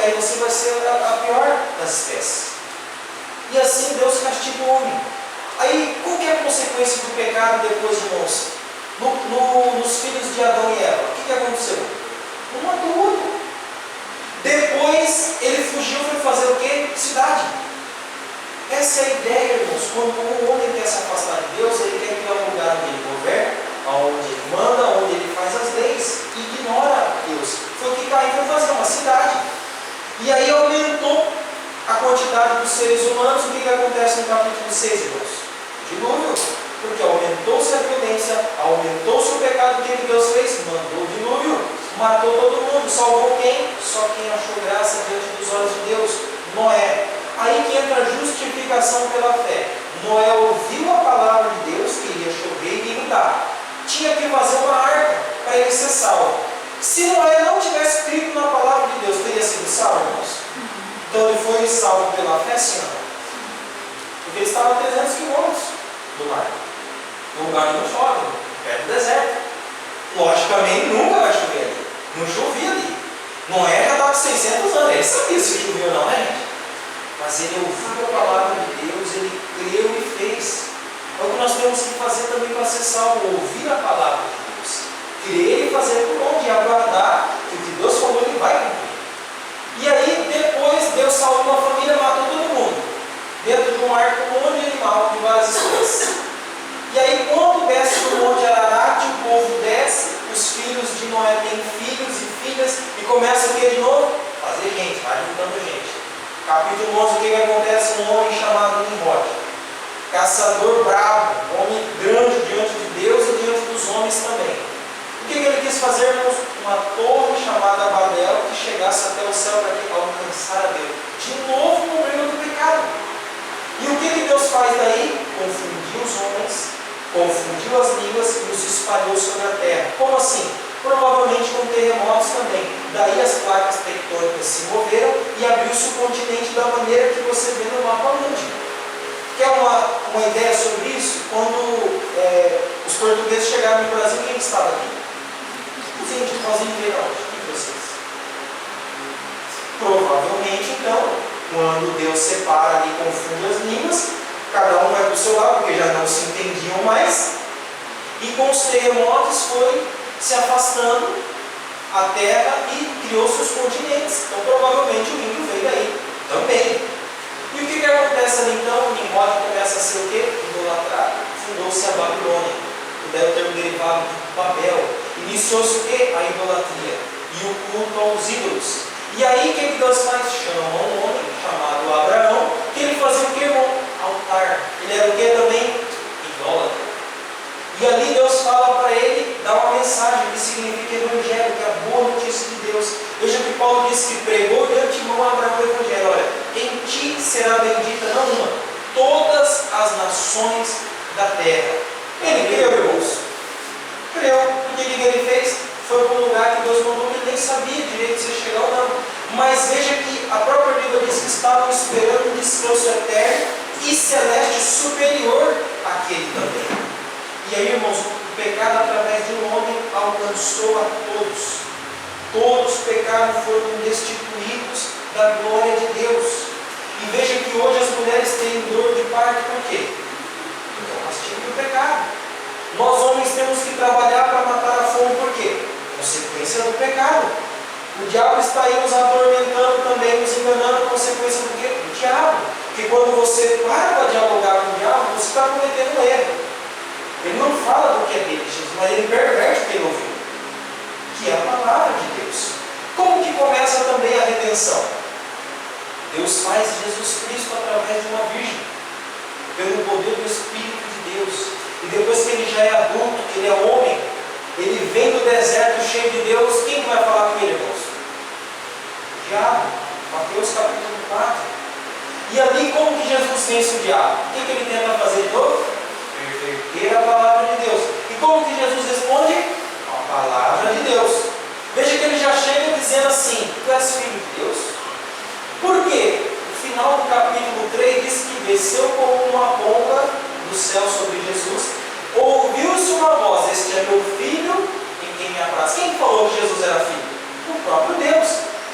aí você vai ser a pior das espécies. E assim Deus castiga o homem. Aí, qual que é a consequência do pecado depois, irmãos? Nos filhos de Adão e Eva, o que aconteceu? Um matou o outro. Depois ele fugiu, foi fazer o quê? Cidade. Essa é a ideia, irmãos. Quando o homem quer se afastar de Deus, ele quer criar um lugar onde ele governa, onde ele manda, onde ele faz as leis, e ignora Deus. Foi o que Caim foi fazer, uma cidade. E aí aumentou a quantidade dos seres humanos. O que acontece no capítulo 6, irmãos? Dilúvio. Porque aumentou-se a violência, aumentou-se o pecado. O que Deus fez? Mandou o dilúvio, matou todo mundo. Salvou quem? Só quem achou graça diante dos olhos de Deus. Noé. Aí que entra a justificação pela fé. Noé ouviu a palavra de Deus, que iria chover e inundar. Tinha que fazer uma arca para ele ser salvo. Se Noé não tivesse crido na palavra de Deus, teria sido salvo, irmãos? Então ele foi salvo pela fé, sim ou não? Porque ele estava a 300 quilômetros do mar. No lugar que não chove, perto do deserto. Logicamente nunca vai chover ali. Não chovia ali. Noé já estava com 600 anos. Ele sabia se chovia ou não, né, gente? Mas ele ouviu a palavra de Deus, ele creu e fez. É o que nós temos que fazer também para ser salvo: ouvir a palavra de Deus, crer e fazer por onde, aguardar que o que Deus falou ele vai cumprir. E aí depois Deus salvou uma família, matou todo mundo dentro de um arco, um monte de animal de várias espécies. E aí quando desce do monte Ararat, o povo desce, os filhos de Noé têm filhos e filhas, e começa o que de novo? Fazer gente, vai juntando gente. Capítulo 11, o que acontece? Um homem chamado Nimrod, caçador bravo, um homem grande diante de Deus e diante dos homens também. O que ele quis fazer? Uma torre chamada Babel que chegasse até o céu para alcançar a Deus. De novo no reino do pecado. E o que Deus faz daí? Confundiu os homens, confundiu as línguas e os espalhou sobre a terra. Como assim? Provavelmente com terremotos também. Daí as placas tectônicas se moveram e abriu-se o continente da maneira que você vê no mapa mundi. Quer uma ideia sobre isso? Quando os portugueses chegaram no Brasil, quem estava aqui? Os índios. Nós viveram onde? E vocês? Provavelmente, então, quando Deus separa ali, confunde as línguas, cada um vai para o seu lado, porque já não se entendiam mais, e com os terremotos foi se afastando a terra e criou seus continentes. Então provavelmente o índio veio daí também. E o que acontece ali então? Nimrod começa a ser o quê? Idolatrado. Fundou-se a Babilônia. O termo derivado de Babel. Iniciou-se o quê? A idolatria e o culto aos ídolos. E aí o que Deus faz? Chama um homem chamado Abraão, que ele fazia o quê, irmão? Altar. Ele era o quê também? Idólatra. E ali Deus fala para ele, dá uma mensagem que significa evangelho, que é a boa notícia de Deus. Veja que Paulo disse que pregou de antemão a Abraão o evangelho. Olha, em ti será bendita não uma, todas as nações da terra. Ele creu, irmãos. Creu. O que ele fez? Foi para um lugar que Deus mandou, que ele nem sabia direito se ia chegar ou não. Mas veja que a própria Bíblia diz que estavam esperando um descanso eterno e celeste superior àquele também. E aí, irmãos, o pecado através de um homem alcançou a todos. Todos pecaram, foram destituídos da glória de Deus. E veja que hoje as mulheres têm dor de parto, por quê? Então, castigo do pecado. Nós homens temos que trabalhar para matar a fome, por quê? Consequência do pecado. O diabo está aí nos atormentando também, nos enganando, consequência do quê? Do diabo. Porque quando você para dialogar com o diabo, você está cometendo um erro. Ele não fala do que é dele, Jesus, mas ele perverte o que ele ouviu, que é a palavra de Deus. Como que começa também a redenção? Deus faz Jesus Cristo através de uma virgem, pelo poder do Espírito de Deus. E depois que ele já é adulto, que ele é homem, ele vem do deserto cheio de Deus. Quem vai falar com ele, irmãos? O diabo. Mateus capítulo 4. E ali como que Jesus vence o diabo? O que ele tenta fazer de novo? Perverter a palavra de Deus. E como que Jesus responde? A palavra de Deus. Veja que ele já chega dizendo assim: tu és filho de Deus. Por quê? No final do capítulo 3 diz que desceu como uma pomba do céu sobre Jesus. Ouviu-se uma voz: este é meu filho, em quem me apraz. Quem falou que Jesus era filho? O próprio Deus.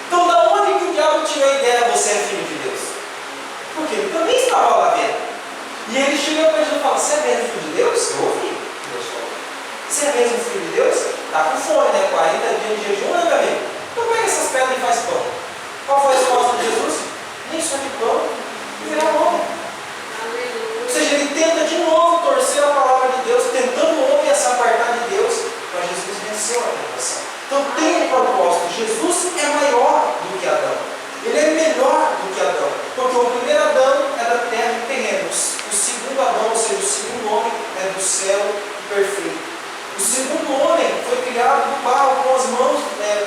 Então da onde que o diabo também estava lá vendo. E ele chega para Jesus e fala: você é mesmo filho de Deus? Eu ouvi Deus falou. Você é mesmo filho de Deus? Está com fome, né? 40 dias de jejum, né, meu amigo? Então pega essas pedras e faz pão. Qual foi a resposta de Jesus? Nem só de pão e virar homem. Ou seja, ele tenta de novo torcer a palavra de Deus, tentando o homem a se apartar de Deus, mas Jesus venceu a tentação. Então tem um propósito. Jesus é maior do que Adão. Ele é melhor do que Adão. Porque o primeiro Adão é da terra e terreno. O segundo Adão, ou seja, o segundo homem, é do céu e perfeito. O segundo homem foi criado do barro com as mãos,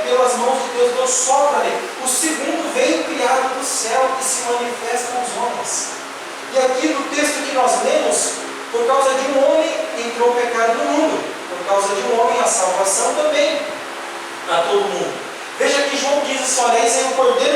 pelas mãos de Deus. Deus sopra nele. O segundo veio criado do céu e se manifesta aos homens. E aqui no texto que nós lemos, por causa de um homem entrou o pecado no mundo. Por causa de um homem a salvação também a todo mundo. Veja que João diz assim: olha, esse é o Cordeiro